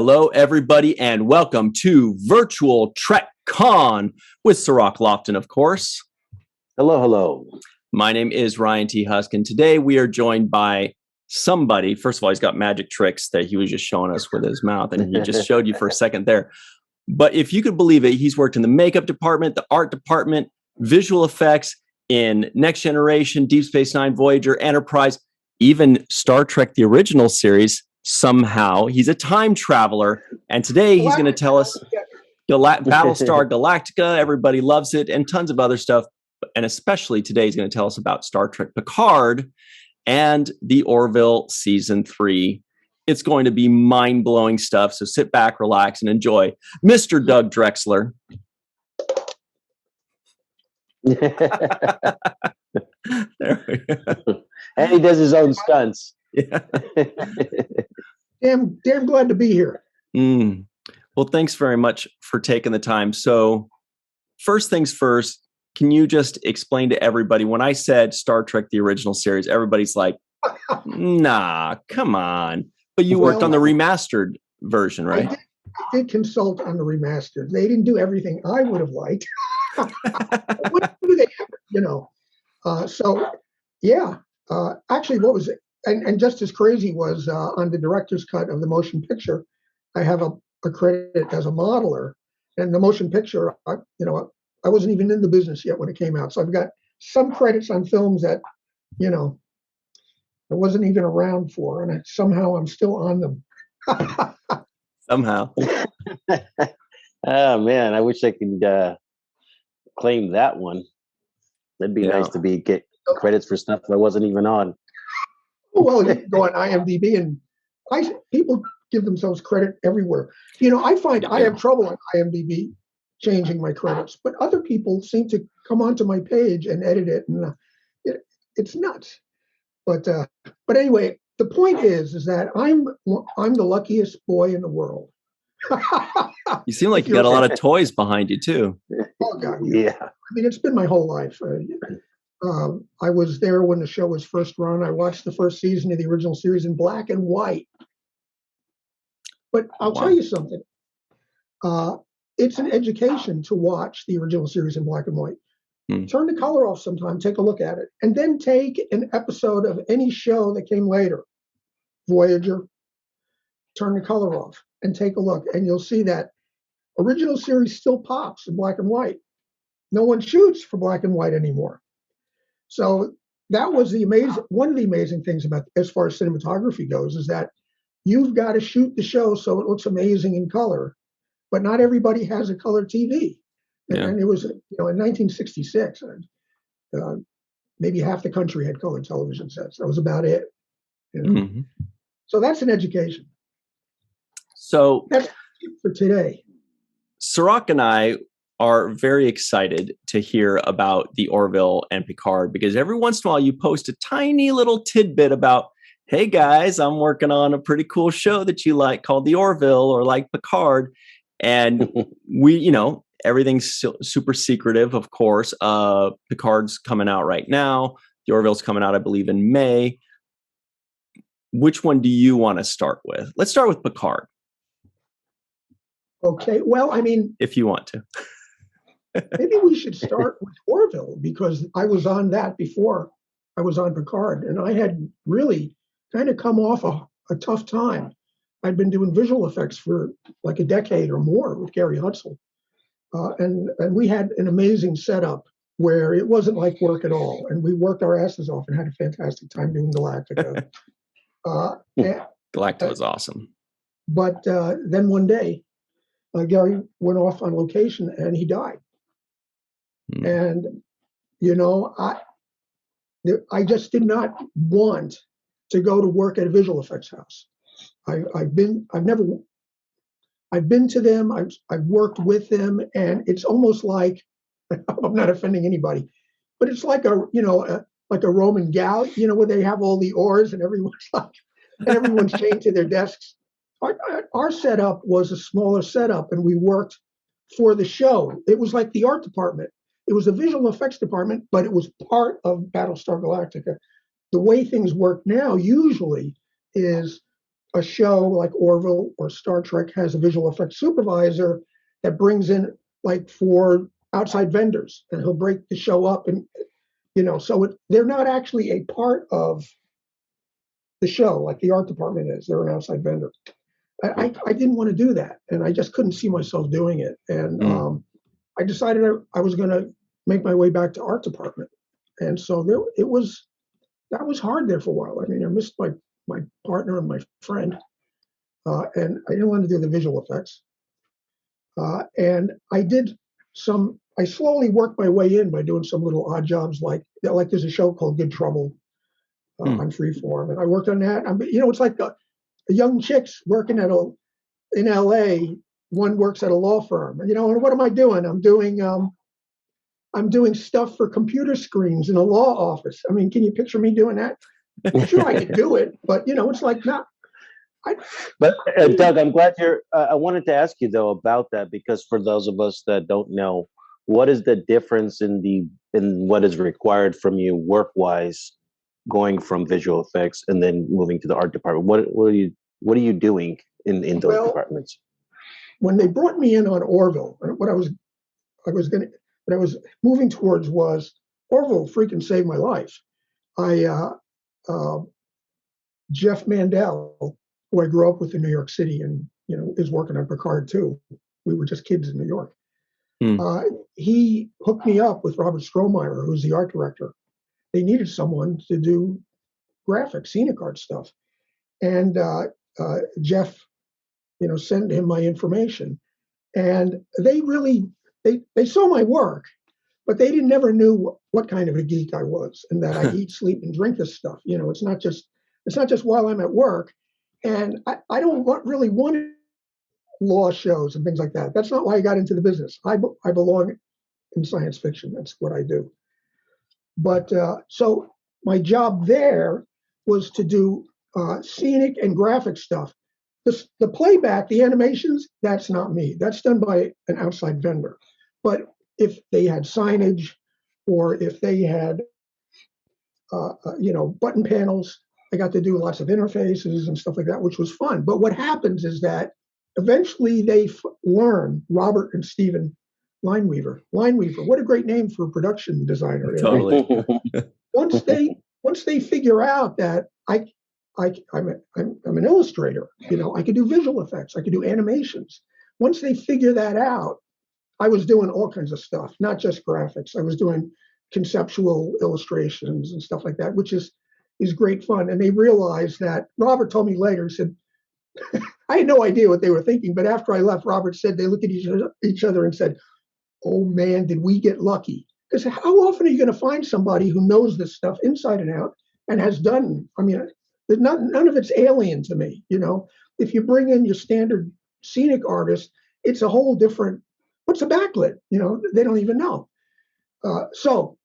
Hello, everybody, and welcome to Virtual Trek Con with Cirroc Lofton, of course. Hello, hello. My name is Ryan T. Husk, and today we are joined by somebody. First of all, he's got magic tricks that he was just showing us with his mouth, and he just showed you for a second there. But if you could believe it, he's worked in the makeup department, the art department, visual effects in Next Generation, Deep Space Nine, Voyager, Enterprise, even Star Trek, the original series. Somehow he's a time traveler, and today he's going to tell us Battlestar Galactica. Everybody loves it, and tons of other stuff. And especially today, he's going to tell us about Star Trek Picard and The Orville Season 3. It's going to be mind-blowing stuff. So sit back, relax, and enjoy. Mr. Doug Drexler. There we go. And he does his own stunts. Yeah. Damn glad to be here. Well, thanks very much for taking the time. So first things first, can you just explain to everybody, when I said Star Trek, the original series, everybody's like, nah, come on. But you worked on the remastered version, right? I did consult on the remastered. They didn't do everything I would have liked. What do they have, So, yeah. Actually, what was it? And just as crazy was on the director's cut of the motion picture, I have a credit as a modeler. And the motion picture, I wasn't even in the business yet when it came out. So I've got some credits on films that, I wasn't even around for. And somehow I'm still on them. Somehow. Oh, man, I wish I could claim that one. That'd be nice to get credits for stuff that I wasn't even on. Well, you can go on IMDb, and people give themselves credit everywhere. I find I have trouble on IMDb changing my credits, but other people seem to come onto my page and edit it, and it's nuts. But anyway, the point is that I'm the luckiest boy in the world. You seem like you got a lot of toys behind you too. Oh God, yeah. I mean, it's been my whole life. I was there when the show was first run. I watched the first season of the original series in black and white. But I'll tell you something. It's an education to watch the original series in black and white. Turn the color off sometime, take a look at it, and then take an episode of any show that came later. Voyager, turn the color off and take a look, and you'll see that original series still pops in black and white. No one shoots for black and white anymore. So that was one of the amazing things about, as far as cinematography goes, is that you've got to shoot the show so it looks amazing in color, but not everybody has a color TV. And it was, in 1966, maybe half the country had color television sets. That was about it. So that's an education. So that's it for today. Cirroc and I are very excited to hear about the Orville and Picard, because every once in a while you post a tiny little tidbit about, hey guys, I'm working on a pretty cool show that you like called the Orville or like Picard. And we, everything's super secretive, of course. Picard's coming out right now. The Orville's coming out, I believe, in May. Which one do you want to start with? Let's start with Picard. Okay. Well, I mean, if you want to. Maybe we should start with Orville, because I was on that before I was on Picard, and I had really kind of come off a tough time. I'd been doing visual effects for like a decade or more with Gary Hutzel, and we had an amazing setup where it wasn't like work at all, and we worked our asses off and had a fantastic time doing Galactica. Galactica was awesome. But then one day, Gary went off on location and he died. And, I just did not want to go to work at a visual effects house. I've been to them. I've worked with them, and it's almost like, I'm not offending anybody, but it's like a Roman galley, where they have all the oars and everyone's chained to their desks. Our setup was a smaller setup, and we worked for the show. It was like the art department. It was a visual effects department, but it was part of Battlestar Galactica. The way things work now usually is a show like Orville or Star Trek has a visual effects supervisor that brings in like 4 outside vendors, and he'll break the show up, and so they're not actually a part of the show like the art department is. They're an outside vendor. I didn't want to do that, and I just couldn't see myself doing it. And I decided I was going to make my way back to art department. And so that was hard there for a while. I mean, I missed my partner and my friend, and I didn't want to do the visual effects. And I slowly worked my way in by doing some little odd jobs, like there's a show called Good Trouble on Freeform, and I worked on that. It's like the young chicks working in LA. One works at a law firm, and what am I doing? I'm doing stuff for computer screens in a law office. I mean, can you picture me doing that? Sure, I could do it, but it's like not. But Doug, I'm glad I wanted to ask you though about that, because for those of us that don't know, what is the difference in what is required from you work-wise, going from visual effects and then moving to the art department? What are you doing in those departments? When they brought me in on Orville, what I was moving towards was Orville freaking saved my life. Jeff Mandel, who I grew up with in New York City, and is working on Picard too. We were just kids in New York. He hooked me up with Robert Strohmeyer, who's the art director. They needed someone to do graphics, scenic art stuff, and Jeff, sent him my information, and they saw my work, but they never knew what kind of a geek I was, and that I eat, sleep, and drink this stuff. It's not just while I'm at work, and I don't really want law shows and things like that. That's not why I got into the business. I belong in science fiction. That's what I do. But so my job there was to do scenic and graphic stuff. The playback, the animations, that's not me. That's done by an outside vendor. But if they had signage, or if they had button panels, I got to do lots of interfaces and stuff like that, which was fun. But what happens is that eventually they learn, Robert and Stephen Lineweaver, what a great name for a production designer. Totally. Once they figure out that I'm an illustrator, I could do visual effects, I could do animations. Once they figure that out, I was doing all kinds of stuff, not just graphics. I was doing conceptual illustrations and stuff like that, which is great fun. And they realized that, Robert told me later, he said, I had no idea what they were thinking, but after I left, Robert said they looked at each other and said, oh man, did we get lucky? Because how often are you going to find somebody who knows this stuff inside and out and has done, none of it's alien to me. If you bring in your standard scenic artist, it's a whole different, what's a backlit? They don't even know. So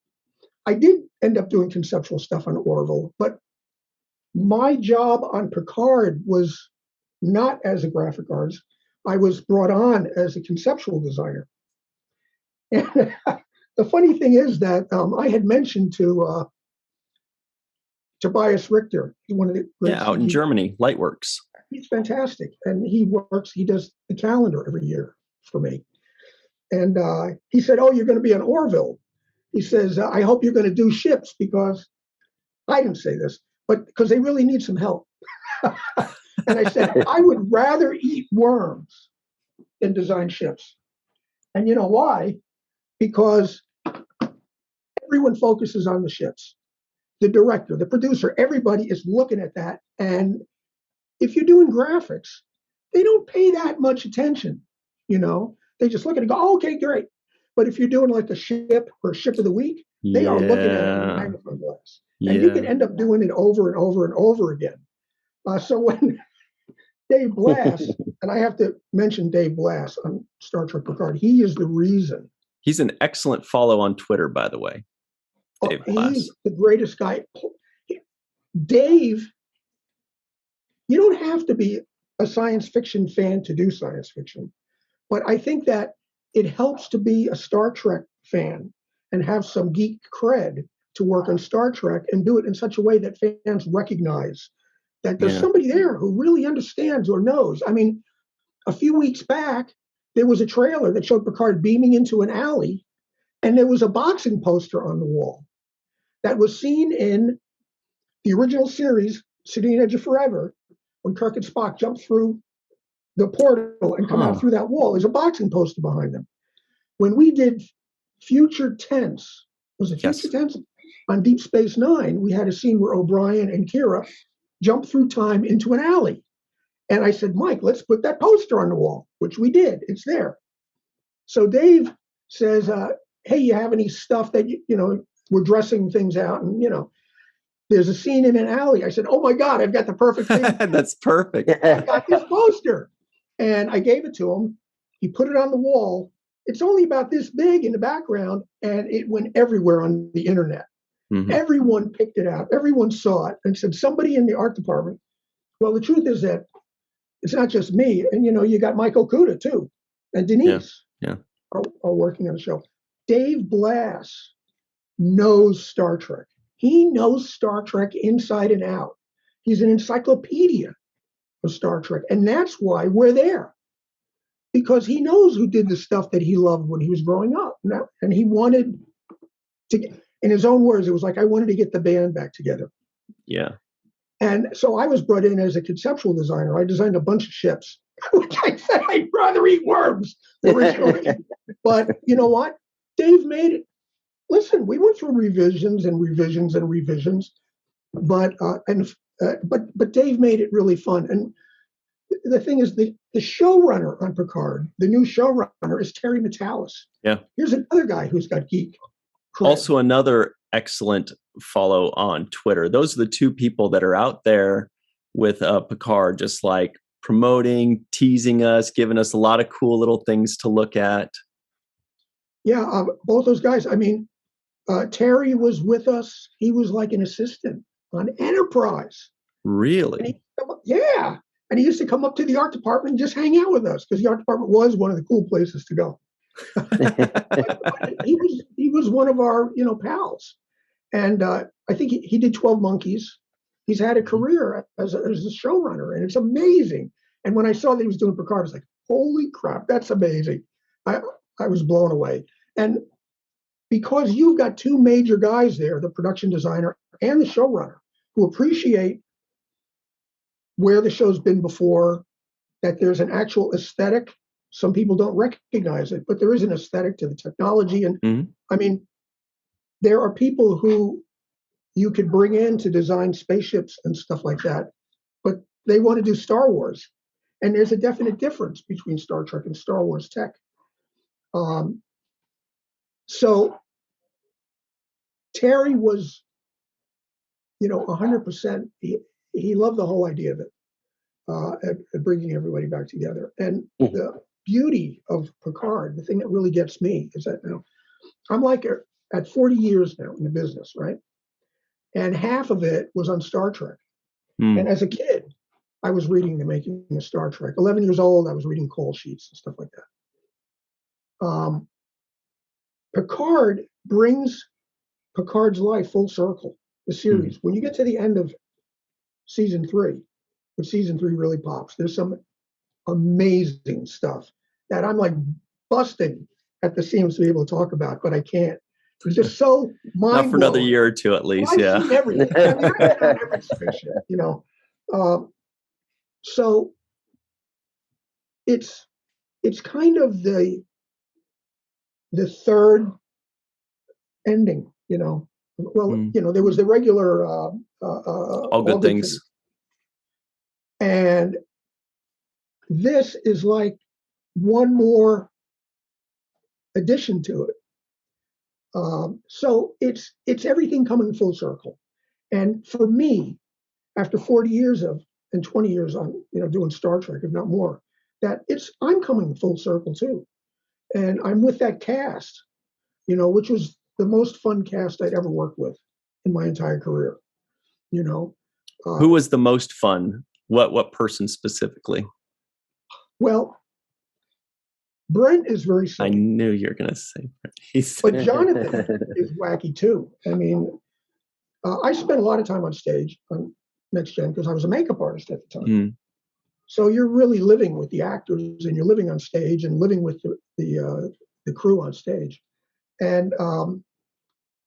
I did end up doing conceptual stuff on Orville, but my job on Picard was not as a graphic artist. I was brought on as a conceptual designer. And the funny thing is that I had mentioned to Tobias Richter, one of the out in Germany, Lightworks. He's fantastic, and he does the calendar every year for me. And he said, "Oh, you're going to be on Orville." He says, "I hope you're going to do ships," because I didn't say this, but because they really need some help. And I said, I would rather eat worms than design ships. And you know why? Because everyone focuses on the ships. The director, the producer, everybody is looking at that. And if you're doing graphics, they don't pay that much attention. They just look at it and go, oh, okay, great. But if you're doing like a ship or ship of the week, they are looking at it in a magnifying glass. And you can end up doing it over and over and over again. So when Dave Blass, and I have to mention Dave Blass on Star Trek Picard, he is the reason. He's an excellent follow on Twitter, by the way. Dave Blass. He's the greatest guy. Dave, you don't have to be a science fiction fan to do science fiction. But I think that it helps to be a Star Trek fan and have some geek cred to work on Star Trek and do it in such a way that fans recognize that there's somebody there who really understands or knows. I mean, a few weeks back, there was a trailer that showed Picard beaming into an alley, and there was a boxing poster on the wall that was seen in the original series, City on Edge of Forever, when Kirk and Spock jumped through the portal and come out through that wall. There's a boxing poster behind them. When we did Future Tense, was it Future Tense? On Deep Space Nine, we had a scene where O'Brien and Kira jumped through time into an alley. And I said, Mike, let's put that poster on the wall, which we did. It's there. So Dave says, hey, you have any stuff that, we're dressing things out and, there's a scene in an alley. I said, oh my God, I've got the perfect thing. That's perfect. I got this poster. And I gave it to him. He put it on the wall. It's only about this big in the background, and it went everywhere on the internet. Mm-hmm. Everyone picked it out. Everyone saw it and said, somebody in the art department. Well, the truth is that it's not just me. And, you got Michael Kuda, too, and Denise are working on the show. Dave Blass knows Star Trek. He knows Star Trek inside and out. He's an encyclopedia of Star Trek. And that's why we're there. Because he knows who did the stuff that he loved when he was growing up. And he wanted to, in his own words, it was like, I wanted to get the band back together. Yeah. And so I was brought in as a conceptual designer. I designed a bunch of ships, which I said I'd rather eat worms originally. But you know what? Dave made it. Listen, we went through revisions and revisions and revisions, but Dave made it really fun. And the thing is, the showrunner on Picard, the new showrunner, is Terry Matalas. Yeah. Here's another guy who's got geek cred. Also, another excellent follow on Twitter. Those are the two people that are out there with Picard, just like promoting, teasing us, giving us a lot of cool little things to look at. Yeah, both those guys. I mean, Terry was with us. He was like an assistant on Enterprise. Really? Yeah. And he used to come up to the art department and just hang out with us because the art department was one of the cool places to go. but he was one of our pals, and I think he did 12 Monkeys. He's had a career as a showrunner, and it's amazing. And when I saw that he was doing Picard, I was like, "Holy crap, that's amazing!" I was blown away. And because you've got two major guys there, the production designer and the showrunner, who appreciate where the show's been before, that there's an actual aesthetic. Some people don't recognize it, but there is an aesthetic to the technology. And I mean, there are people who you could bring in to design spaceships and stuff like that, but they want to do Star Wars. And there's a definite difference between Star Trek and Star Wars tech. So Terry was, 100%. He loved the whole idea of it, at bringing everybody back together. And the beauty of Picard, the thing that really gets me, is that I'm like at 40 years now in the business, right? And half of it was on Star Trek. And as a kid, I was reading The Making of Star Trek. 11 years old, I was reading call sheets and stuff like that. Picard brings Picard's life full circle, the series. When you get to the end of season 3, when season 3 really pops, there's some amazing stuff that I'm like busting at the seams to be able to talk about, but I can't. It's just so mind-blowing. Not for another year or two, at least. I've seen everything. I mean, I've been on every spaceship, so it's kind of the third ending, Well, there was the regular all good things. And this is like one more addition to it. So it's everything coming full circle. And for me, after 40 years and 20 years on, doing Star Trek, if not more, that I'm coming full circle too. And I'm with that cast, which was the most fun cast I'd ever worked with in my entire career. Who was the most fun? What person specifically? Well, Brent is very silly. I knew you were going to say Brent. But Jonathan is wacky too. I mean, I spent a lot of time on stage on Next Gen because I was a makeup artist at the time. Mm. So you're really living with the actors and you're living on stage and living with the crew on stage. And on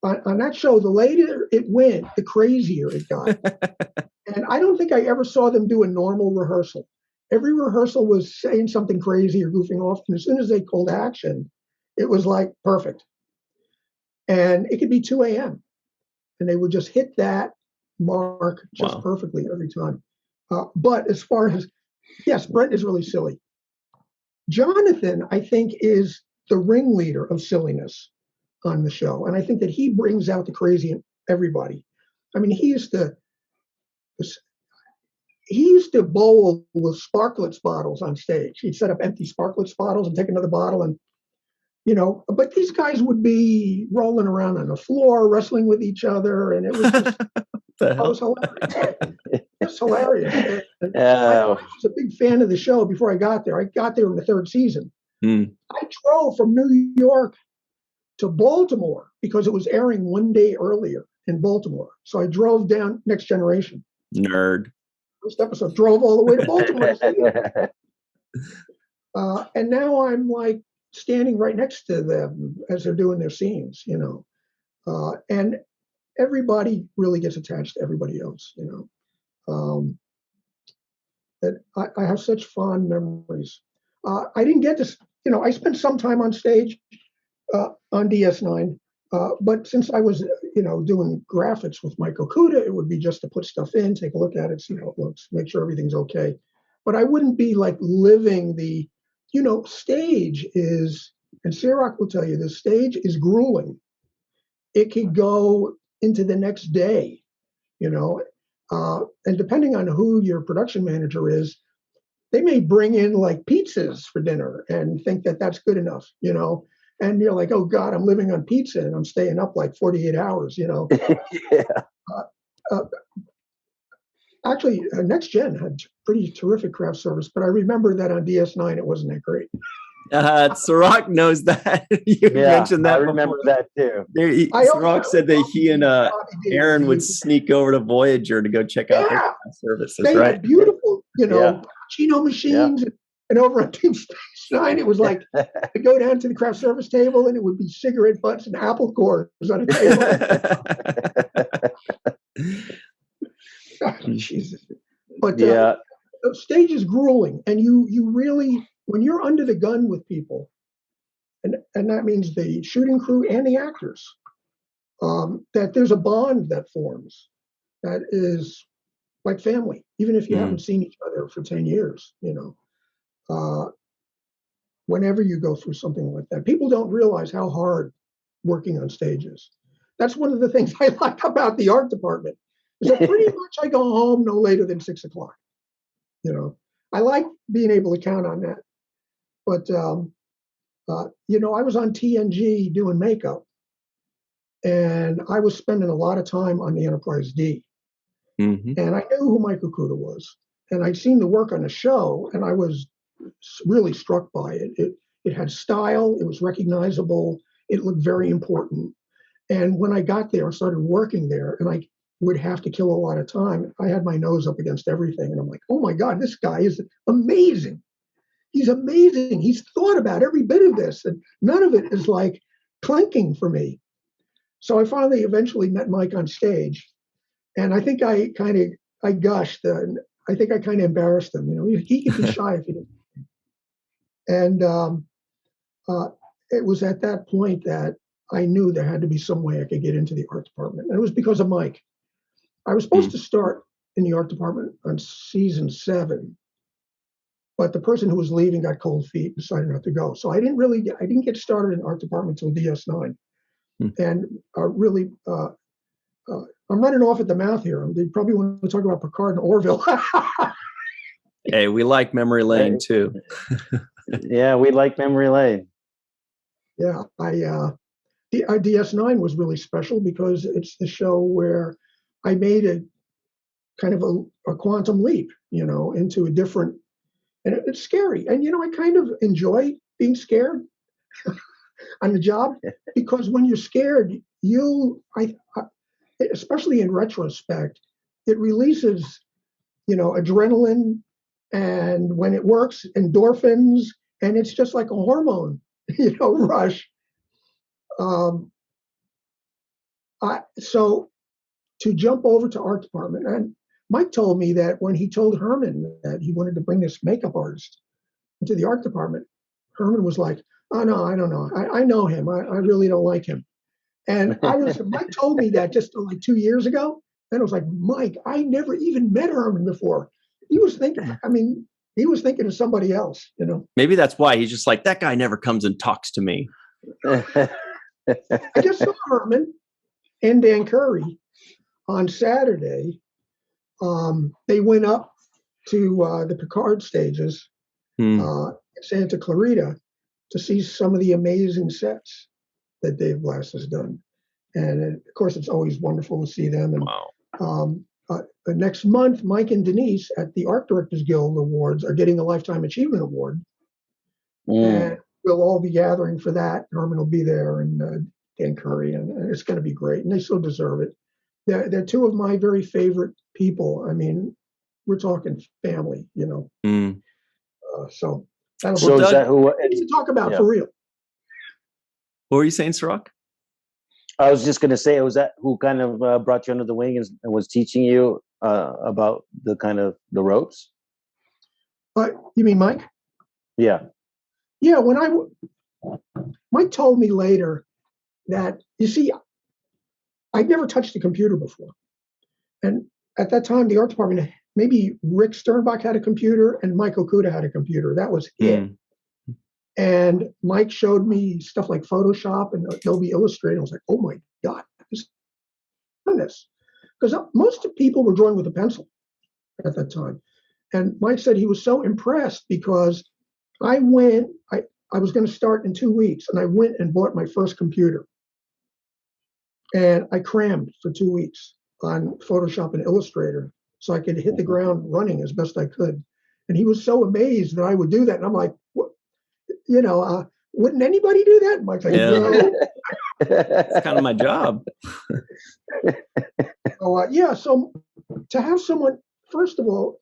that show, the later it went, the crazier it got. And I don't think I ever saw them do a normal rehearsal. Every rehearsal was saying something crazy or goofing off. And as soon as they called action, it was like perfect. And it could be 2 a.m. and they would just hit that mark just perfectly every time. But as far as, yes, Brent is really silly. Jonathan, I think, is the ringleader of silliness on the show. And I think that he brings out the crazy in everybody. I mean, he used to bowl with Sparklets bottles on stage. He'd set up empty Sparklets bottles and take another bottle and, but these guys would be rolling around on the floor, wrestling with each other. And it was just, it was hilarious. It's hilarious. I was a big fan of the show before I got there. I got there in the third season. I drove from New York to Baltimore because it was airing one day earlier in Baltimore. So I drove down Next Generation. Nerd. First episode, drove all the way to Baltimore. And now I'm like standing right next to them as they're doing their scenes, and everybody really gets attached to everybody else, that I have such fond memories. I didn't get to, I spent some time on stage on DS9, but since I was, doing graphics with Mike Okuda, it would be just to put stuff in, take a look at it, see how it looks, make sure everything's okay. But I wouldn't be like living the, stage is, and Sirach will tell you, the stage is grueling. It could go into the next day, and depending on who your production manager is, they may bring in like pizzas for dinner and think that that's good enough, and you're like, oh God, I'm living on pizza and I'm staying up like 48 hours, Yeah. Actually, Next Gen had pretty terrific craft service, but I remember that on DS9 it wasn't that great. Sirach knows that. You mentioned that. I remember that too. Sirach said that he and Aaron would sneak over to Voyager to go check out their services. They right? had beautiful, Chino machines, and over on Team Space Nine, it was like to go down to the craft service table, and it would be cigarette butts and apple cores on a table. Jesus, but the stage is grueling, and you really, when you're under the gun with people, and that means the shooting crew and the actors, that there's a bond that forms that is like family, even if you haven't seen each other for 10 years, whenever you go through something like that, people don't realize how hard working on stage is. That's one of the things I like about the art department. So pretty much I go home no later than 6 o'clock. I like being able to count on that. But, I was on TNG doing makeup, and I was spending a lot of time on the Enterprise D. Mm-hmm. And I knew who Mike Okuda was. And I'd seen the work on the show, and I was really struck by it. It had style. It was recognizable. It looked very important. And when I got there and started working there, and I would have to kill a lot of time, I had my nose up against everything. And I'm like, oh my God, this guy is amazing. He's amazing. He's thought about every bit of this. And none of it is like clanking for me. So I finally eventually met Mike on stage. And I think I gushed. And I think I kind of embarrassed him. He could be shy if he didn't. And it was at that point that I knew there had to be some way I could get into the art department. And it was because of Mike. I was supposed to start in the art department on season 7, but the person who was leaving got cold feet and decided not to go. So I didn't get started in art department until DS9. And really, I'm running off at the mouth here. They probably want to talk about Picard and Orville. Hey, we like memory lane too. Yeah, we like memory lane. Yeah, DS9 was really special because it's the show where I made a kind of a quantum leap, into a different, and it's scary. And, I kind of enjoy being scared on the job, because when you're scared, especially in retrospect, it releases, adrenaline, and when it works, endorphins, and it's just like a hormone, rush. So to jump over to art department, and Mike told me that when he told Herman that he wanted to bring this makeup artist into the art department, Herman was like, "Oh no, I don't know. I know him. I really don't like him." And Mike told me that just like 2 years ago, and I was like, "Mike, I never even met Herman before." He was thinking of somebody else, Maybe that's why he's just like, that guy never comes and talks to me. I just saw Herman and Dan Curry on Saturday. They went up to the Picard stages in Santa Clarita to see some of the amazing sets that Dave Glass has done. And of course, it's always wonderful to see them. And Wow. next month, Mike and Denise at the Art Directors Guild Awards are getting a Lifetime Achievement Award. And we'll all be gathering for that. Herman will be there, and Dan Curry, and it's going to be great. And they so deserve it. They're two of my very favorite people. I mean, we're talking family, so that'll So be is that who? to talk about for real. What were you saying, Sirach? I was just going to say, was that who kind of brought you under the wing and was teaching you about the kind of the ropes? You mean Mike? Yeah. Yeah. Mike told me later that, you see, I'd never touched a computer before. And at that time, the art department, maybe Rick Sternbach had a computer and Mike Okuda had a computer. That was it. And Mike showed me stuff like Photoshop and Adobe Illustrator. I was like, oh my God, this. Because most people were drawing with a pencil at that time. And Mike said he was so impressed because I was going to start in 2 weeks, and I went and bought my first computer. And I crammed for 2 weeks on Photoshop and Illustrator so I could hit the ground running as best I could. And he was so amazed that I would do that. And I'm like, what? Wouldn't anybody do that? Mike's like, no. It's kind of my job. So to have someone, first of all,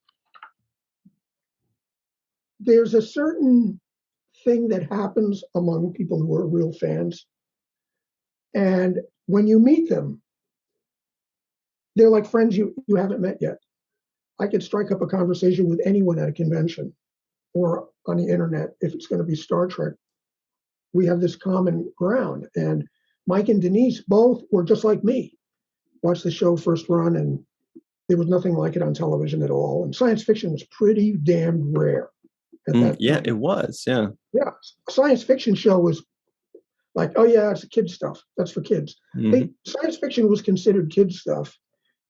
there's a certain thing that happens among people who are real fans. And when you meet them, they're like friends you haven't met yet. I could strike up a conversation with anyone at a convention or on the internet if it's going to be Star Trek. We have this common ground. And Mike and Denise both were just like me. Watched the show first run, and there was nothing like it on television at all. And science fiction was pretty damn rare at that time. It was. Yeah. Yeah. A science fiction show was like, oh yeah, it's kid stuff. That's for kids. Science fiction was considered kid stuff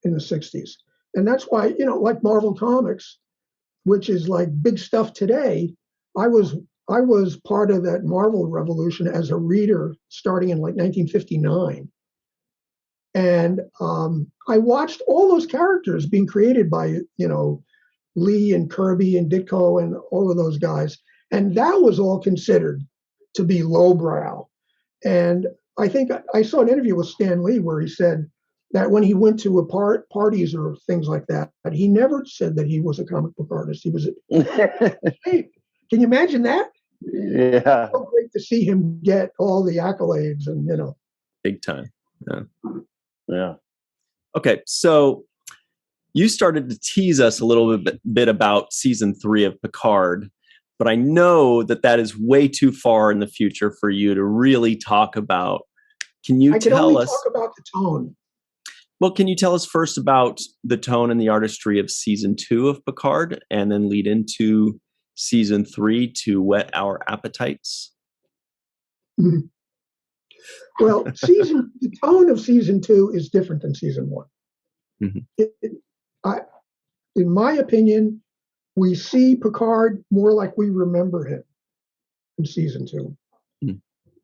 in the 60s. And that's why, like Marvel Comics, which is like big stuff today, I was part of that Marvel revolution as a reader starting in like 1959. And I watched all those characters being created by, Lee and Kirby and Ditko and all of those guys. And that was all considered to be lowbrow. And I think I saw an interview with Stan Lee where he said that when he went to parties or things like that, he never said that he was a comic book artist. He was hey, can you imagine that? Yeah. So great to see him get all the accolades and, Big time. Yeah. Okay. So you started to tease us a little bit about season 3 of Picard, but I know that is way too far in the future for you to really talk about. Can you tell us? Talk about the tone. Well, can you tell us first about the tone and the artistry of season 2 of Picard, and then lead into season 3 to whet our appetites? Well, the tone of season 2 is different than season 1. In my opinion, we see Picard more like we remember him in season 2.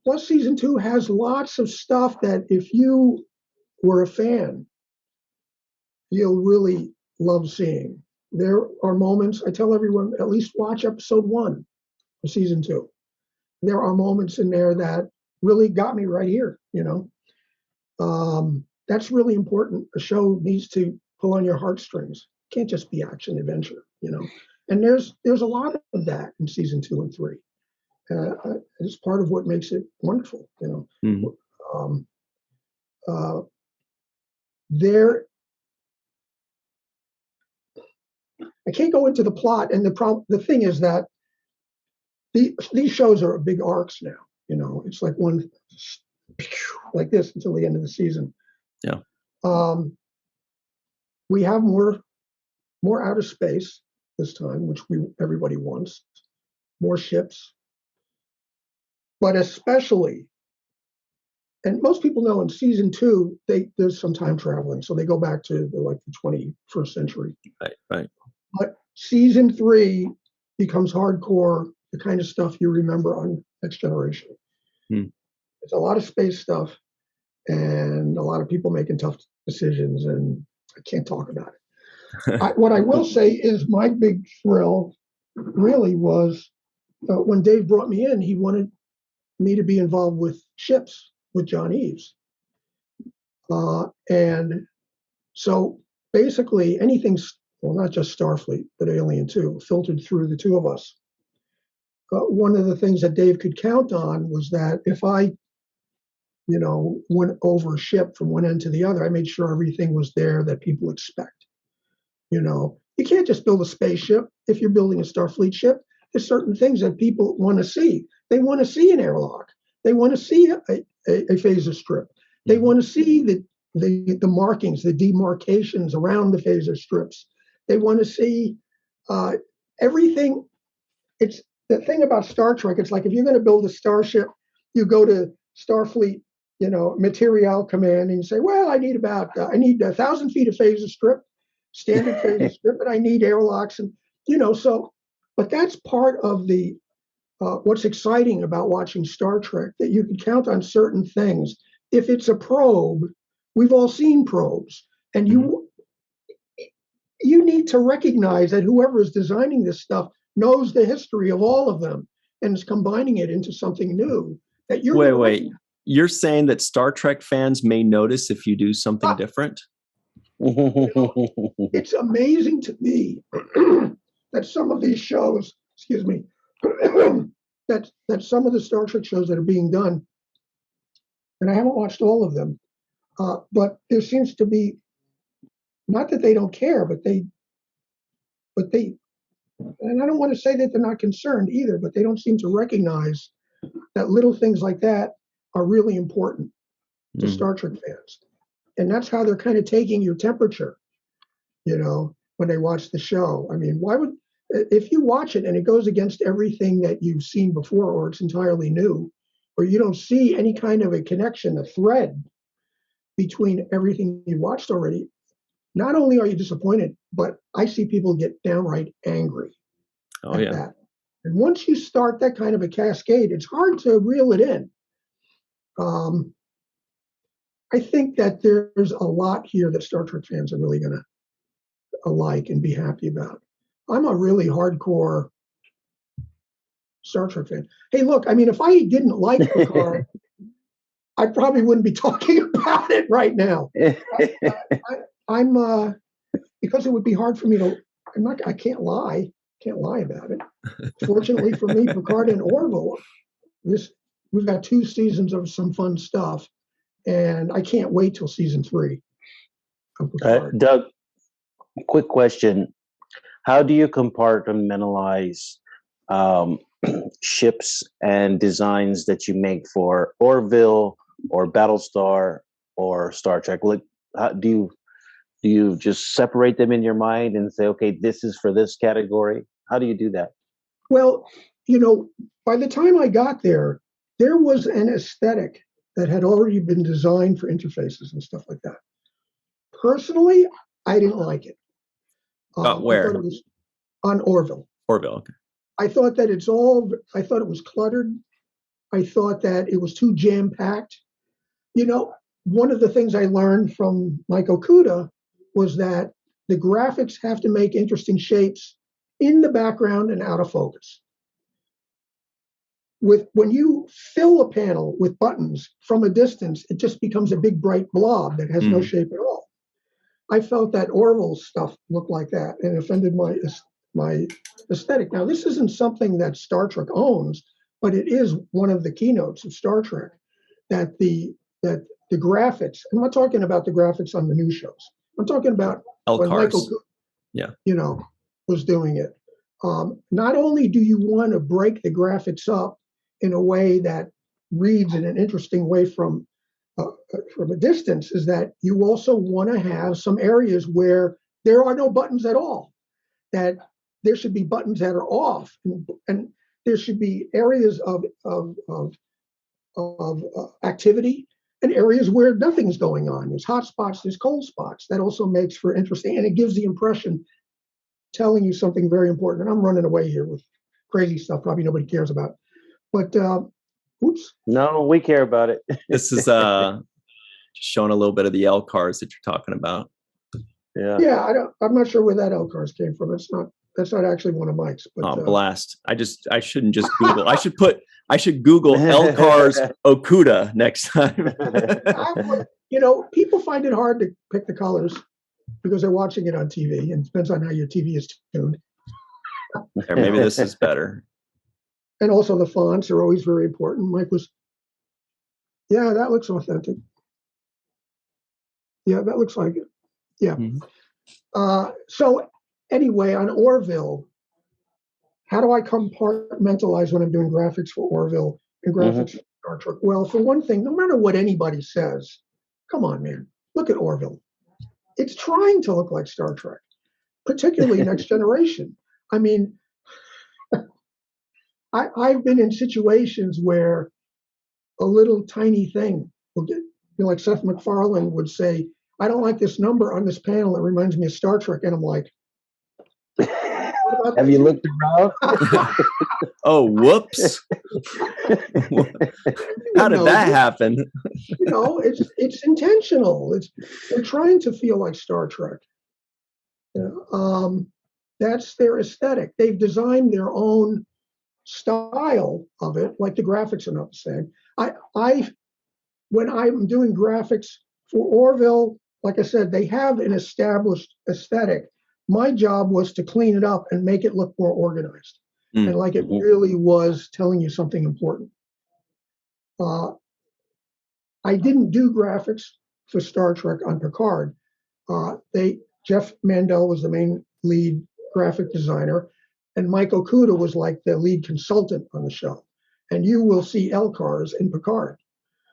Plus, season 2 has lots of stuff that if you were a fan, you'll really love seeing. There are moments, I tell everyone, at least watch episode 1 of season 2. There are moments in there that really got me right here, That's really important. A show needs to pull on your heartstrings. It can't just be action adventure, you know. And there's a lot of that in season 2 and 3. It's part of what makes it wonderful, you know. Mm-hmm. I can't go into the plot, and the thing is that these shows are big arcs now. You know, it's like one like this until the end of the season. Yeah. We have more outer space this time, which everybody wants. More ships, but especially, and most people know in season 2 there's some time traveling, so they go back to the 21st century. Right. But season 3 becomes hardcore, the kind of stuff you remember on Next Generation. It's a lot of space stuff and a lot of people making tough decisions, and I can't talk about it. What I will say is my big thrill really was when Dave brought me in, he wanted me to be involved with ships with John Eves. And so basically anything's, well, not just Starfleet, but Alien 2, filtered through the two of us. One of the things that Dave could count on was that if I, you know, went over a ship from one end to the other, I made sure everything was there that people expect. You know, you can't just build a spaceship. If you're building a Starfleet ship, there's certain things that people want to see. They want to see an airlock. They want to see a phaser strip. They want to see the markings, the demarcations around the phaser strips. They want to see everything. It's the thing about Star Trek. It's like if you're going to build a starship, you go to Starfleet, you know, Material Command, and you say, well, I need 1,000 feet of phaser strip, standard phaser strip, and I need airlocks, and you know. So, but that's part of the what's exciting about watching Star Trek, that you can count on certain things. If it's a probe, we've all seen probes, and you need to recognize that whoever is designing this stuff knows the history of all of them and is combining it into something new. That you're wait. You're saying that Star Trek fans may notice if you do something different? You know, it's amazing to me that some of these shows, excuse me, that some of the Star Trek shows that are being done, and I haven't watched all of them, but there seems to be, not that they don't care, but they, and I don't want to say that they're not concerned either, but they don't seem to recognize that little things like that are really important to Star Trek fans. And that's how they're kind of taking your temperature, you know, when they watch the show. I mean, if you watch it and it goes against everything that you've seen before, or it's entirely new, or you don't see any kind of a connection, a thread between everything you watched already, not only are you disappointed, but I see people get downright angry at that. And once you start that kind of a cascade, it's hard to reel it in. I think that there's a lot here that Star Trek fans are really going to like and be happy about. I'm a really hardcore Star Trek fan. Hey, look, I mean, if I didn't like Picard, I probably wouldn't be talking about it right now. I'm because it would be hard for me to. I can't lie about it. Fortunately for me, Picard and Orville, we've got 2 seasons of some fun stuff, and I can't wait till season 3 of Picard. Doug, quick question: how do you compartmentalize ships and designs that you make for Orville or Battlestar or Star Trek? Like, do you just separate them in your mind and say, okay, this is for this category? How do you do that? Well, you know, by the time I got there was an aesthetic that had already been designed for interfaces and stuff like that. Personally, I didn't like it. Where? I thought it was on Orville. Orville, okay. I thought that I thought it was cluttered. I thought that it was too jam-packed. You know, one of the things I learned from Mike Okuda was that the graphics have to make interesting shapes in the background and out of focus. When you fill a panel with buttons from a distance, it just becomes a big bright blob that has no shape at all. I felt that Orville stuff looked like that and offended my aesthetic. Now, this isn't something that Star Trek owns, but it is one of the keynotes of Star Trek that the graphics. I'm not talking about the graphics on the new shows. I'm talking about when Michael, was doing it. Not only do you want to break the graphics up in a way that reads in an interesting way from a distance, is that you also want to have some areas where there are no buttons at all, that there should be buttons that are off, and there should be areas of activity and areas where nothing's going on. There's hot spots, there's cold spots. That also makes for interesting, and it gives the impression telling you something very important. And I'm running away here with crazy stuff probably nobody cares about. But oops. No, we care about it. This is just showing a little bit of the L cars that you're talking about. Yeah. I'm not sure where that L cars came from. That's not actually one of Mike's. But, blast! I shouldn't just Google. I should Google L cars Okuda next time. People find it hard to pick the colors because they're watching it on TV, and it depends on how your TV is tuned. Or maybe this is better. And also the fonts are always very important. Mike was, that looks authentic. Yeah, that looks like it. Yeah. Mm-hmm. So anyway, on Orville, how do I compartmentalize when I'm doing graphics for Orville and graphics for Star Trek? Well, for one thing, no matter what anybody says, come on, man, look at Orville. It's trying to look like Star Trek, particularly Next Generation. I mean, I've been in situations where a little tiny thing will get, like Seth MacFarlane would say, I don't like this number on this panel. It reminds me of Star Trek. And I'm like, have you looked around? Oh, whoops. How did that happen? It's intentional. They're trying to feel like Star Trek. That's their aesthetic. They've designed their own style of it, like the graphics are not the same. When I'm doing graphics for Orville, like I said, they have an established aesthetic. My job was to clean it up and make it look more organized, and like it really was telling you something important. I didn't do graphics for Star Trek on Picard. Jeff Mandel was the main lead graphic designer, and Mike Okuda was like the lead consultant on the show. And you will see L cars in Picard.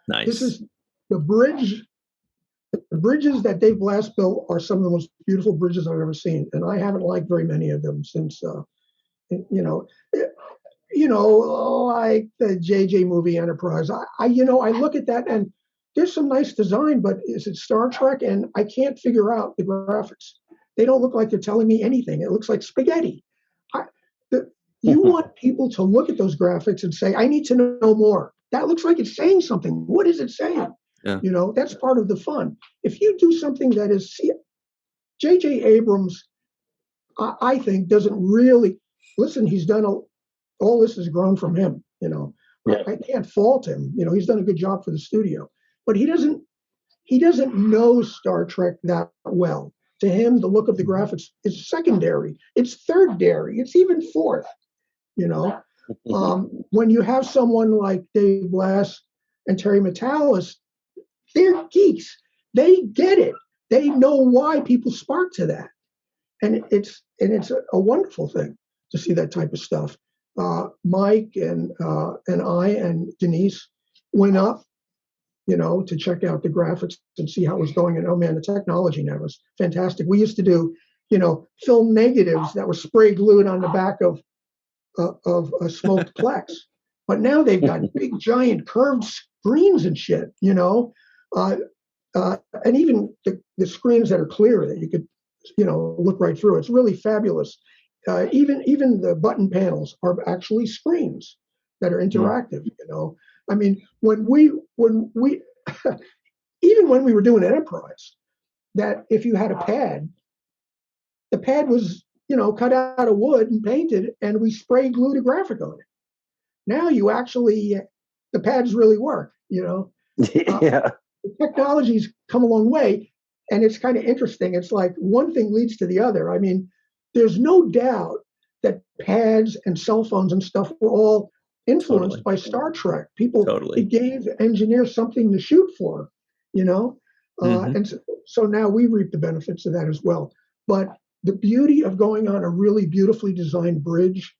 Nice. This is the bridge. The bridges that Dave Blass built are some of the most beautiful bridges I've ever seen, and I haven't liked very many of them since, like the JJ movie Enterprise. I look at that and there's some nice design, but is it Star Trek? And I can't figure out the graphics. They don't look like they're telling me anything. It looks like spaghetti. You want people to look at those graphics and say, I need to know more. That looks like it's saying something. What is it saying? Yeah. That's part of the fun. If you do something that is, J.J. Abrams, I think, doesn't really, listen, he's done, all this has grown from him, Yeah. I can't fault him. He's done a good job for the studio. But he doesn't know Star Trek that well. To him, the look of the graphics is secondary. It's thirdary. It's even fourth, When you have someone like Dave Blass and Terry Matalas, they're geeks. They get it. They know why people spark to that, and it's a wonderful thing to see that type of stuff. Mike and I and Denise went up, to check out the graphics and see how it was going. And oh man, the technology now is fantastic. We used to do, film negatives that were spray glued on the back of a smoked Plex, but now they've got big giant curved screens and shit, and even the screens that are clear that you could, look right through. It's really fabulous. Even the button panels are actually screens that are interactive. I mean, when we even when we were doing Enterprise, that if you had a pad, the pad was cut out of wood and painted, and we spray glued a graphic on it. Now you actually the pads really work. Yeah. The technology's come a long way. And it's kind of interesting. It's like one thing leads to the other. I mean, there's no doubt that pads and cell phones and stuff were all influenced by Star Trek. People, it gave engineers something to shoot for, you know? And so now we reap the benefits of that as well. But the beauty of going on a really beautifully designed bridge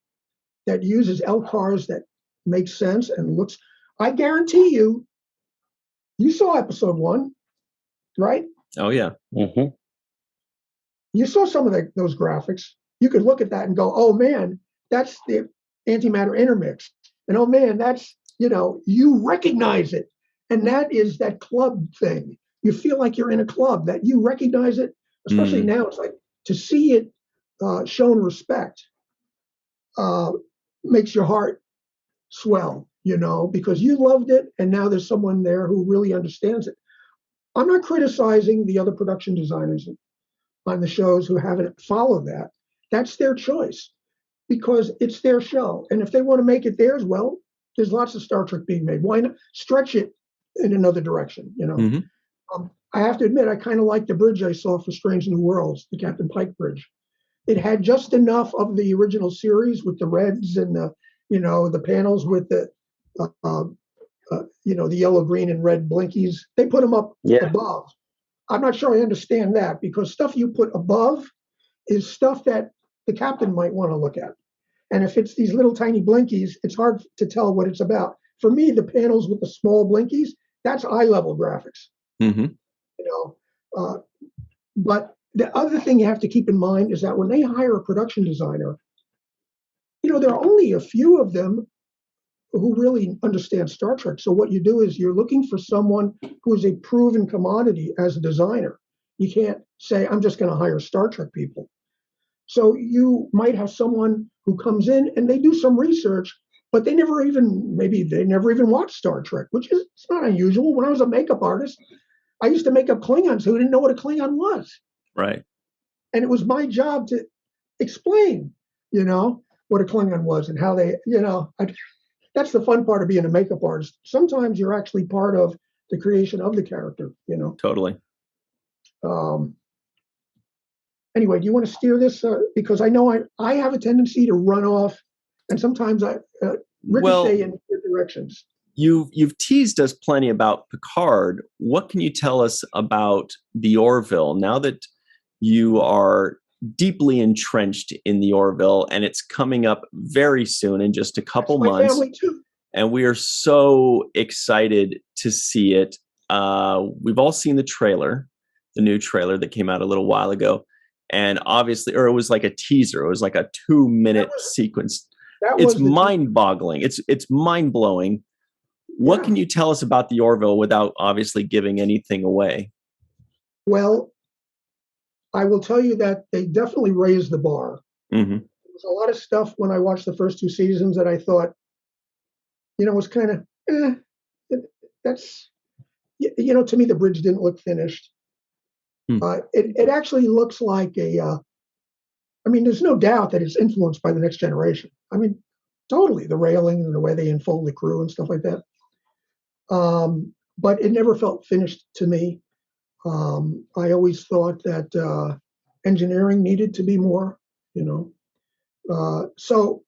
that uses LCARs that makes sense and looks, I guarantee you, you saw episode 1, right? Oh, yeah. You saw some of those graphics. You could look at that and go, oh, man, that's the antimatter intermix. And, oh, man, that's, you know, you recognize it. And that is that club thing. You feel like you're in a club, that you recognize it, especially now. It's like to see it shown respect makes your heart swell, you know, because you loved it. And now there's someone there who really understands it. I'm not criticizing the other production designers on the shows who haven't followed that. That's their choice because it's their show. And if they want to make it theirs, well, there's lots of Star Trek being made. Why not stretch it in another direction, you know? I have to admit, I kind of like the bridge I saw for Strange New Worlds, the Captain Pike bridge. It had just enough of the original series with the reds and the, you know, the panels with the, you know, the yellow, green, and red blinkies. They put them up above. I'm not sure I understand that because stuff you put above is stuff that the captain might want to look at. And if it's these little tiny blinkies, it's hard to tell what it's about. For me, the panels with the small blinkies, that's eye-level graphics. You know, but the other thing you have to keep in mind is that when they hire a production designer, you know, there are only a few of them who really understand Star Trek. So what you do is you're looking for someone who is a proven commodity as a designer. You can't say, I'm just going to hire Star Trek people. So you might have someone who comes in and they do some research, but they never even watched Star Trek, which is it's not unusual. When I was a makeup artist, I used to make up Klingons who didn't know what a Klingon was. Right. And it was my job to explain, you know, what a Klingon was and how they, you know, that's the fun part of being a makeup artist. Sometimes you're actually part of the creation of the character, you know. Totally. Anyway, do you want to steer this? Because I know I have a tendency to run off, and sometimes I ricochet in different directions. You've teased us plenty about Picard. What can you tell us about The Orville now that you are deeply entrenched in The Orville and it's coming up very soon in just a couple months? My family too. And we are so excited to see it. We've all seen the trailer, the new trailer that came out a little while ago. And obviously, or it was like a teaser. It was like a 2-minute sequence. It's mind-boggling. It's mind-blowing. What can you tell us about The Orville without obviously giving anything away? Well, I will tell you that they definitely raised the bar. There was a lot of stuff when I watched the first 2 seasons that I thought, you know, was kind of, that's, you know, to me, the bridge didn't look finished. It actually looks like I mean, there's no doubt that it's influenced by The Next Generation. I mean, totally, the railing and the way they enfold the crew and stuff like that. But it never felt finished to me. I always thought that engineering needed to be more, you know. So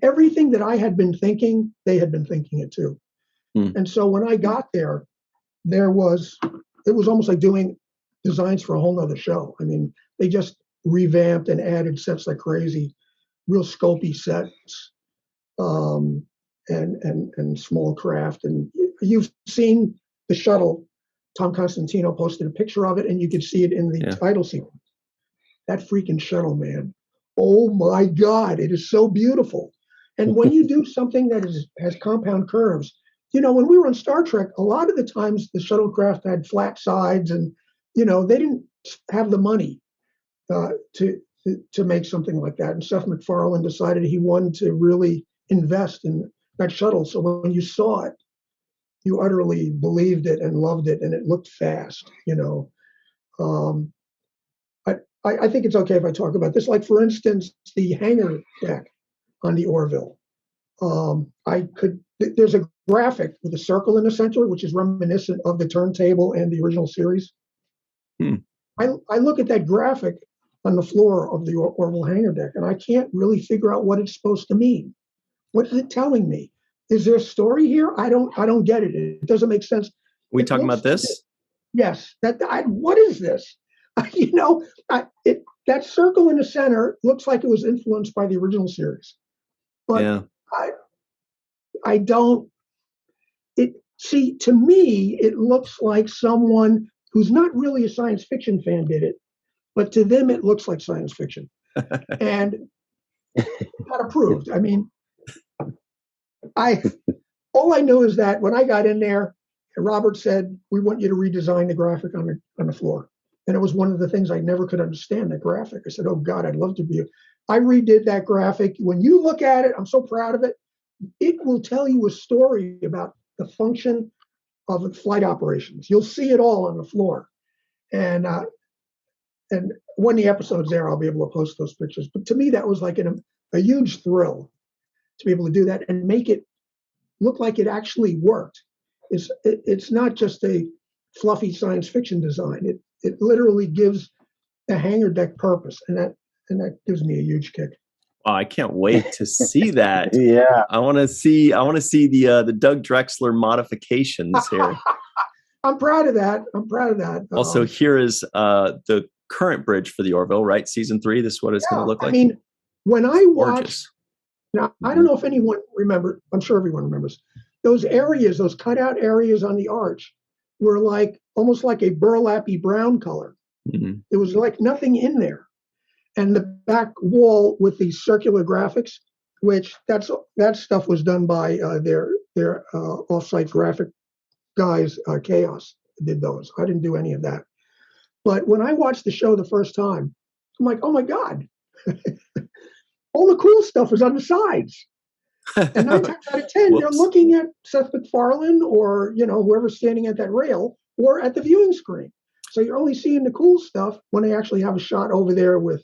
everything that I had been thinking, they had been thinking it too. And so when I got there, it was almost like doing designs for a whole nother show. I mean, they just revamped and added sets like crazy, real scopy sets, and small craft. And you've seen the shuttle. Tom Constantino posted a picture of it, and you could see it in the title sequence. That freaking shuttle, man. Oh my God, it is so beautiful. And when you do something that has compound curves, you know, when we were on Star Trek, a lot of the times the shuttlecraft had flat sides, and you know they didn't have the money to make something like that. And Seth MacFarlane decided he wanted to really invest in that shuttle. So when you saw it, you utterly believed it and loved it, and it looked fast. You know, I think it's okay if I talk about this. Like for instance, the hangar deck on the Orville. There's a graphic with a circle in the center, which is reminiscent of the turntable and the original series. I look at that graphic on the floor of the Orville hangar deck, and I can't really figure out what it's supposed to mean. What is it telling me? Is there a story here? I don't get it. It doesn't make sense. We talking about this? Yes. What is this? That circle in the center looks like it was influenced by the original series, but I don't. To me, it looks like someone who's not really a science fiction fan did it, but to them it looks like science fiction, and not approved. I mean, all I know is that when I got in there, Robert said, "We want you to redesign the graphic on the floor," and it was one of the things I never could understand. The graphic. I said, "Oh God, I'd love to be." I redid that graphic. When you look at it, I'm so proud of it. It will tell you a story about the function of flight operations. You'll see it all on the floor, and when the episode's there, I'll be able to post those pictures. But to me, that was like a huge thrill to be able to do that and make it look like it actually worked. It's not just a fluffy science fiction design. It literally gives the hangar deck purpose, and that gives me a huge kick. Oh, I can't wait to see that. Yeah, I want to see the Doug Drexler modifications here. I'm proud of that. Also, here is the current bridge for the Orville, right? Season 3. This is what it's going to look like. I mean, when I watched, gorgeous. now I don't know if anyone remembers. I'm sure everyone remembers those areas, those cutout areas on the arch, were like almost like a burlappy brown color. Mm-hmm. There was like nothing in there. And the back wall with the circular graphics, which that stuff was done by their offsite graphic guys, Chaos did those. I didn't do any of that. But when I watched the show the first time, I'm like, oh my God, all the cool stuff is on the sides. And 9 times out of 10, they're looking at Seth MacFarlane or whoever's standing at that rail or at the viewing screen. So you're only seeing the cool stuff when they actually have a shot over there with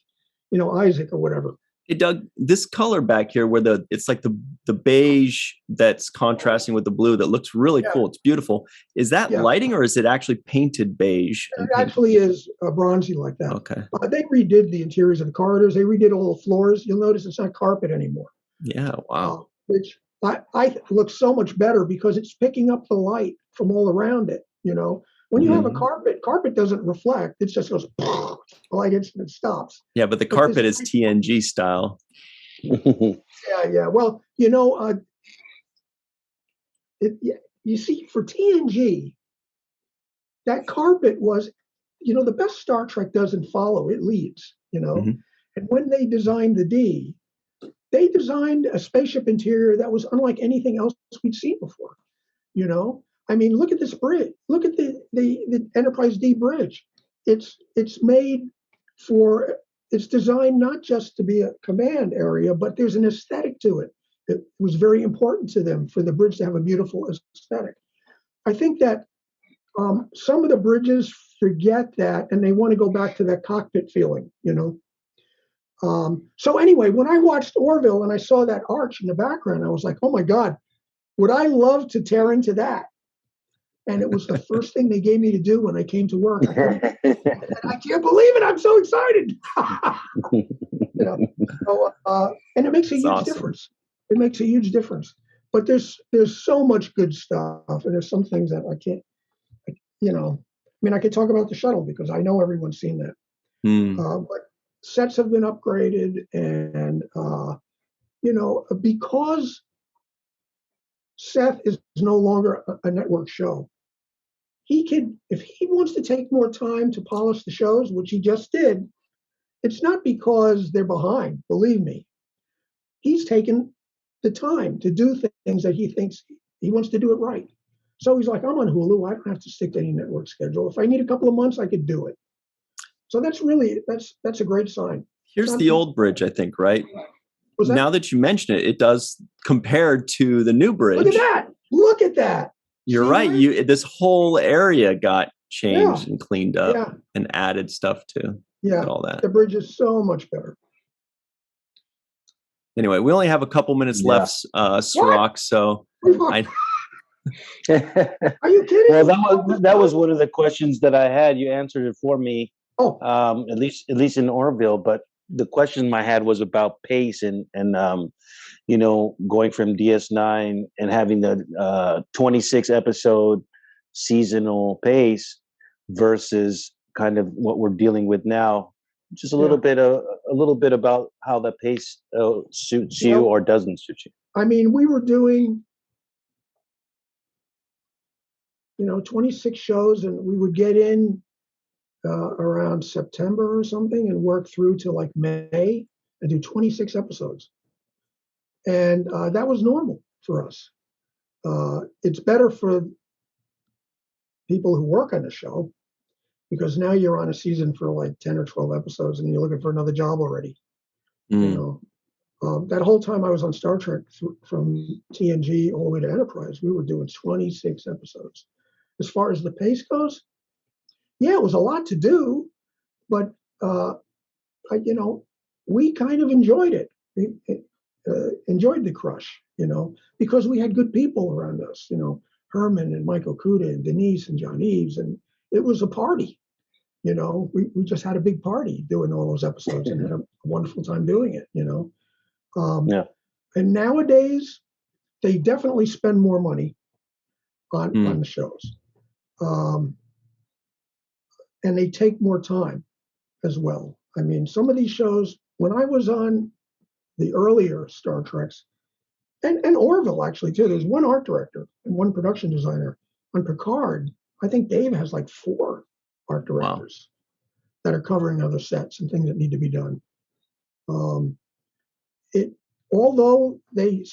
Isaac or whatever. Hey Doug, this color back here where it's like the beige that's contrasting with the blue that looks really cool. It's beautiful. Is that lighting or is it actually painted beige? It actually is bronzy like that. Okay. They redid the interiors of the corridors. They redid all the floors. You'll notice it's not carpet anymore. Yeah, wow. Which I looks so much better because it's picking up the light from all around it. When you have a carpet doesn't reflect. It just goes like it stops. Yeah, but the carpet is TNG style. Yeah. Well, you see, for TNG, that carpet was, the best Star Trek doesn't follow; it leads. Mm-hmm. And when they designed the D, they designed a spaceship interior that was unlike anything else we'd seen before. I mean, look at this bridge. Look at the Enterprise D bridge. It's designed not just to be a command area, but there's an aesthetic to it. It was very important to them for the bridge to have a beautiful aesthetic. I think that some of the bridges forget that, and they want to go back to that cockpit feeling, So anyway, when I watched Orville and I saw that arch in the background, I was like, oh my God, would I love to tear into that? And it was the first thing they gave me to do when I came to work. I can't believe it. I'm so excited. And it makes a huge difference. It makes a huge difference. But there's so much good stuff. And there's some things that I can't, I could talk about the shuttle because I know everyone's seen that. But sets have been upgraded and, because Seth is no longer a network show, if he wants to take more time to polish the shows, which he just did, it's not because they're behind, believe me. He's taken the time to do things that he thinks he wants to do it right. So he's like, I'm on Hulu. I don't have to stick to any network schedule. If I need a couple of months, I could do it. So that's a great sign. Here's the old bridge, I think, right? Now that you mention it, it does compared to the new bridge. Look at that. You're right. This whole area got changed and cleaned up and added stuff to all that. The bridge is so much better. Anyway, we only have a couple minutes left, Sirach. So Are you kidding? Well, that was one of the questions that I had. You answered it for me. Oh, at least in Orville. But the question I had was about pace and going from DS9 and having the 26 episode seasonal pace versus kind of what we're dealing with now. Just a little bit about how the pace suits you or doesn't suit you. I mean, we were doing 26 shows, and we would get in around September or something and work through to like May and do 26 episodes. And that was normal for us. It's better for people who work on the show, because now you're on a season for like 10 or 12 episodes and you're looking for another job already. That whole time I was on Star Trek, from TNG all the way to Enterprise, we were doing 26 episodes. As far as the pace goes, yeah, it was a lot to do, but we kind of enjoyed it. We enjoyed the crush, because we had good people around us, Herman and Michael Kuda and Denise and John Eves, and it was a party. We just had a big party doing all those episodes and had a wonderful time doing it, And nowadays, they definitely spend more money on the shows. And they take more time as well. I mean, some of these shows, when I was on the earlier Star Treks, and Orville actually too, there's one art director and one production designer. On Picard, I think Dave has like 4 art directors that are covering other sets and things that need to be done. Although they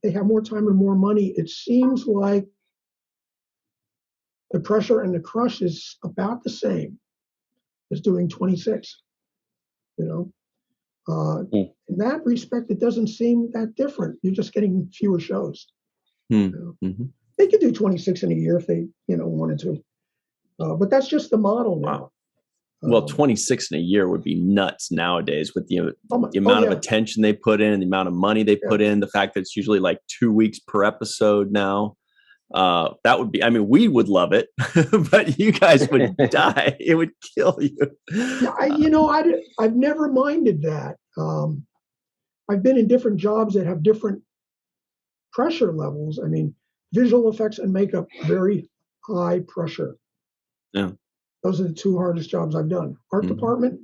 have more time and more money, it seems like the pressure and the crush is about the same as doing 26. In that respect, it doesn't seem that different. You're just getting fewer shows. They could do 26 in a year if they, wanted to. But that's just the model now. Wow. Well, 26 in a year would be nuts nowadays with the amount of attention they put in and the amount of money they put in. The fact that it's usually like 2 weeks per episode now. That would be, I mean, we would love it, but you guys would die. It would kill you. I've never minded that. I've been in different jobs that have different pressure levels. I mean, visual effects and makeup, very high pressure. Yeah. Those are the 2 hardest jobs I've done. Art department,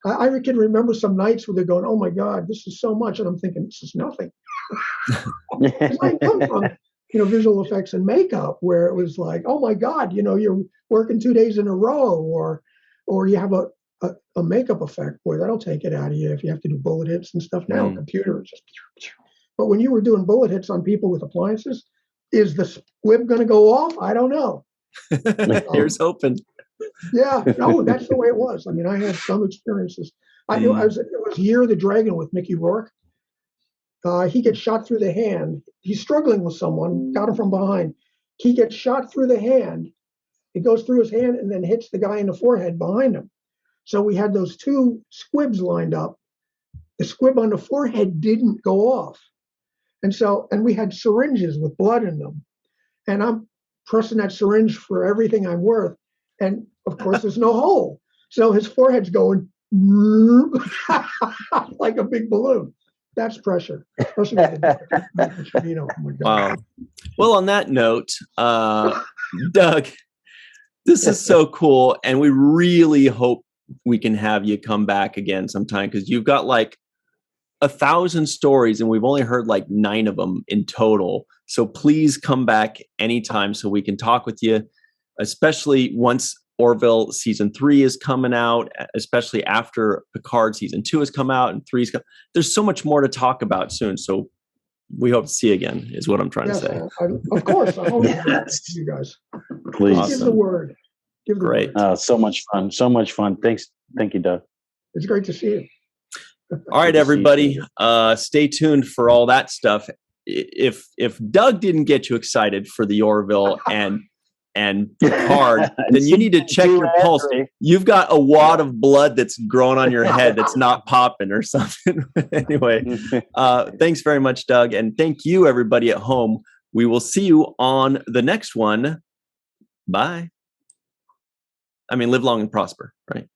I can remember some nights where they're going, "Oh my God, this is so much," and I'm thinking, "This is nothing." I come from visual effects and makeup, where it was like, "Oh my God, you're working 2 days in a row," or you have a makeup effect. Boy, that'll take it out of you if you have to do bullet hits and stuff. Now, computer is just. But when you were doing bullet hits on people with appliances, is the squib going to go off? I don't know. Here's hoping. Yeah, no, that's the way it was. I mean, I had some experiences. It was Year of the Dragon with Mickey Rourke. He gets shot through the hand. He's struggling with someone, got him from behind. He gets shot through the hand. It goes through his hand and then hits the guy in the forehead behind him. So we had those 2 squibs lined up. The squib on the forehead didn't go off. And we had syringes with blood in them. And I'm pressing that syringe for everything I'm worth. And of course, there's no hole. So his forehead's going like a big balloon. That's pressure. Wow. Well, on that note, Doug, this is so cool. And we really hope we can have you come back again sometime, because you've got like 1,000 stories and we've only heard like 9 of them in total. So please come back anytime so we can talk with you, especially once Orville season 3 is coming out, especially after Picard season 2 has come out and 3's come. There's so much more to talk about soon. So we hope to see you again, is what I'm trying to say. Of course. I hope you guys. Please. Awesome. Give the word. Great. So much fun. So much fun. Thanks. Thank you, Doug. It's great to see you. All right, everybody. Stay tuned for all that stuff. If Doug didn't get you excited for the Orville and Picard, then you need to check your pulse. You've got a wad of blood that's growing on your head that's not popping or something. Anyway, thanks very much, Doug. And thank you, everybody at home, We will see you on the next one. Bye. I mean, live long and prosper, right?